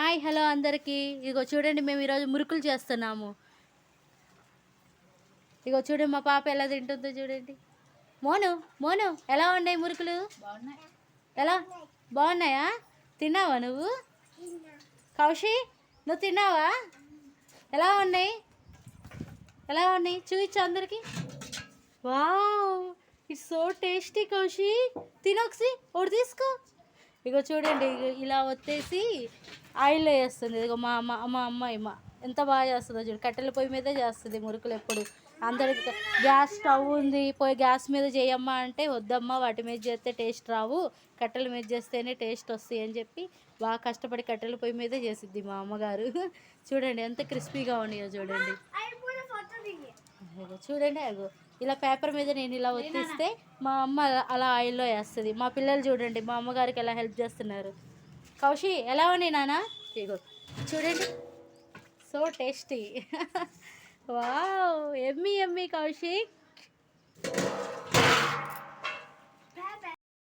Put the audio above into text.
Hi hello అందరికీ. ఇగో చూడండి మేము ఈరోజు మురుకులు చేస్తున్నాము. ఇగో చూడండి మా పాప ఎలా తింటుందో చూడండి. మోను మోను ఎలా ఉన్నాయి మురుకులు? ఎలా బాగున్నాయా? తిన్నావా నువ్వు? కౌశి నువ్వు తిన్నావా? ఎలా ఉన్నాయి? ఎలా ఉన్నాయి చూపించు అందరికి. Wow, it's so tasty Kaushi. తినొక్సి ఒకటి తీసుకో. ఇగో చూడండి, ఇలా వచ్చేసి ఆయిల్లో వేస్తుంది. ఇదిగో మా అమ్మాయి ఎంత బాగా చేస్తుందో చూడు. కట్టెల పొయ్యి మీదే చేస్తుంది మురుకులు ఎప్పుడు. అందరికి గ్యాస్ స్టవ్ ఉంది, పోయి గ్యాస్ మీద చేయమ్మా అంటే వద్దమ్మా, వాటి మీద చేస్తే టేస్ట్ రావు, కట్టెల మీద చేస్తేనే టేస్ట్ వస్తాయి అని చెప్పి బాగా కష్టపడి కట్టెల పొయ్యి మీదే చేసిద్ది మా అమ్మగారు. చూడండి ఎంత క్రిస్పీగా ఉన్నాయో చూడండి. చూడండి అగో ఇలా పేపర్ మీద నేను ఇలా ఒత్తిస్తే మా అమ్మ అలా ఆయిల్లో వేస్తుంది. మా పిల్లలు చూడండి మా అమ్మగారికి ఎలా హెల్ప్ చేస్తున్నారు. కౌశి ఎలా ఉన్నాయి నాన్న? ఇగో చూడండి, so tasty. Wow, Emmy Emmy Kaushik.